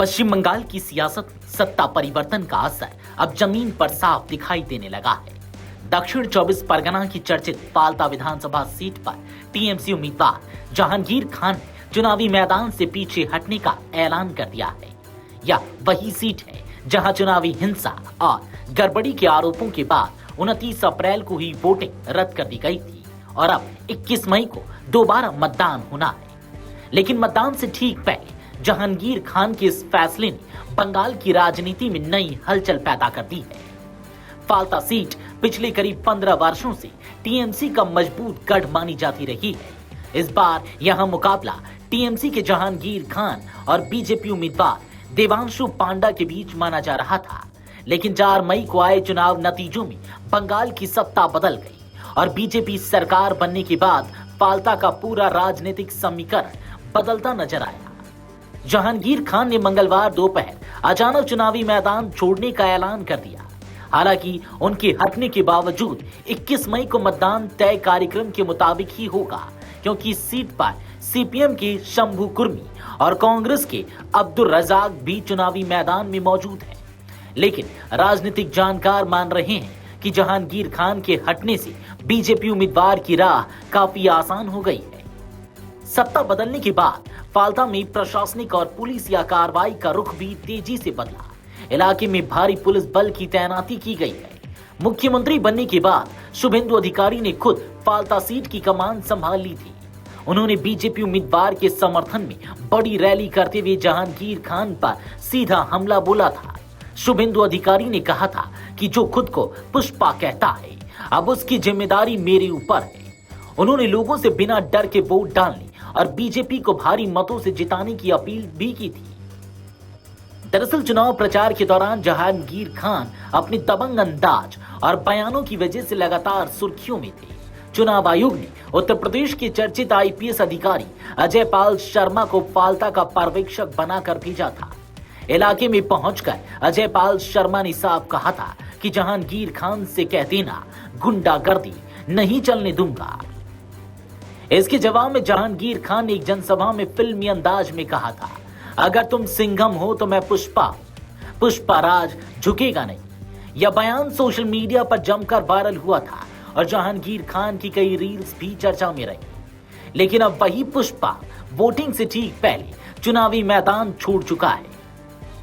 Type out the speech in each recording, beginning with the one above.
पश्चिम बंगाल की सियासत में सत्ता परिवर्तन का असर अब जमीन पर साफ दिखाई देने लगा है। दक्षिण 24 परगना की चर्चित फाल्ता विधानसभा सीट पर टीएमसी उम्मीदवार जहांगीर खान ने चुनावी मैदान से पीछे हटने का ऐलान कर दिया है। यह वही सीट है जहां चुनावी हिंसा और गड़बड़ी के आरोपों के बाद 29 अप्रैल को ही वोटिंग रद्द कर दी गई थी और अब 21 मई को दोबारा मतदान होना है। लेकिन मतदान से ठीक पहले जहांगीर खान के इस फैसले ने बंगाल की राजनीति में नई हलचल पैदा कर दी है। फाल्ता सीट पिछले करीब 15 वर्षों से टीएमसी का मजबूत गढ़ मानी जाती रही है। इस बार यहां मुकाबला टीएमसी के जहांगीर खान और बीजेपी उम्मीदवार देवांशु पांडा के बीच माना जा रहा था। लेकिन 4 मई को आए चुनाव नतीजों में बंगाल की सत्ता बदल गई और बीजेपी सरकार बनने के बाद फाल्ता का पूरा राजनीतिक समीकरण बदलता नजर आया। जहांगीर खान ने मंगलवार दोपहर अचानक चुनावी मैदान छोड़ने का ऐलान कर दिया। हालांकि उनके हटने के बावजूद 21 मई को मतदान तय कार्यक्रम के मुताबिक ही होगा, क्योंकि इस सीट पर सीपीएम के शंभू कुर्मी और कांग्रेस के अब्दुल रजाक भी चुनावी मैदान में मौजूद हैं। लेकिन राजनीतिक जानकार मान रहे हैं कि जहांगीर खान के हटने से बीजेपी उम्मीदवार की राह काफी आसान हो गई है। सत्ता बदलने के बाद फाल्ता में प्रशासनिक और पुलिसिया कार्रवाई का रुख भी तेजी से बदला। इलाके में भारी पुलिस बल की तैनाती की गई है। मुख्यमंत्री बनने के बाद शुभेंदु अधिकारी ने खुद फाल्ता सीट की कमान संभाल ली थी। उन्होंने बीजेपी उम्मीदवार के समर्थन में बड़ी रैली करते हुए जहांगीर खान पर सीधा हमला बोला था। शुभेंदु अधिकारी ने कहा था कि जो खुद को पुष्पा कहता है, अब उसकी जिम्मेदारी मेरे ऊपर है। उन्होंने लोगों से बिना डर के वोट डालने और बीजेपी को भारी मतों से जिताने की अपील भी की थी। दरअसल चुनाव प्रचार के दौरान जहांगीर खान अपने दबंग अंदाज और बयानों की वजह से लगातार सुर्खियों में थे। चुनाव आयोग ने उत्तर प्रदेश के चर्चित आईपीएस अधिकारी अजय पाल शर्मा को फाल्ता का पर्यवेक्षक बनाकर भेजा था। इलाके में पहुंचकर अजय पाल शर्मा ने साफ कहा था कि जहांगीर खान से कह देना गुंडागर्दी नहीं चलने दूंगा। इसके जवाब में जहांगीर खान ने एक जनसभा में फिल्मी अंदाज में कहा था, अगर तुम सिंघम हो तो मैं पुष्पा हूं, पुष्पा राज झुकेगा नहीं। यह बयान सोशल मीडिया पर जमकर वायरल हुआ था और जहांगीर खान की कई रील्स भी चर्चा में रही। लेकिन अब वही पुष्पा वोटिंग से ठीक पहले चुनावी मैदान छोड़ चुका है।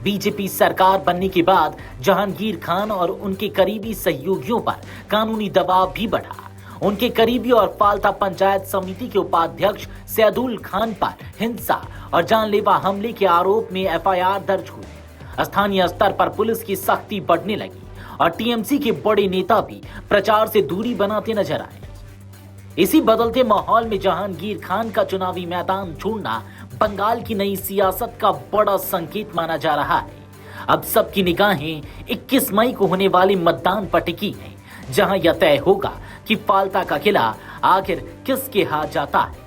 बीजेपी सरकार बनने के बाद जहांगीर खान और उनके करीबी सहयोगियों पर कानूनी दबाव भी बढ़ा। उनके करीबी और फाल्ता पंचायत समिति के उपाध्यक्ष सैदुल खान पर हिंसा और जानलेवा हमले के आरोप में एफआईआर दर्ज हुई। स्थानीय स्तर पर पुलिस की सख्ती बढ़ने लगी और टीएमसी के बड़े नेता भी प्रचार से दूरी बनाते नजर आए। इसी बदलते माहौल में जहांगीर खान का चुनावी मैदान छोड़ना बंगाल की नई सियासत का बड़ा संकेत माना जा रहा है। अब सबकी निगाहें 21 मई को होने वाले मतदान पर टिकी हैं, जहां यह तय होगा कि फाल्ता का किला आखिर किसके हाथ जाता है।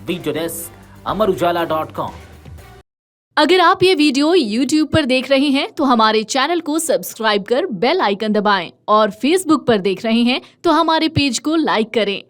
वीडियो डेस्क अमरउजाला.com। अगर आप ये वीडियो YouTube पर देख रहे हैं तो हमारे चैनल को सब्सक्राइब कर बेल आइकन दबाएं और Facebook पर देख रहे हैं तो हमारे पेज को लाइक करें।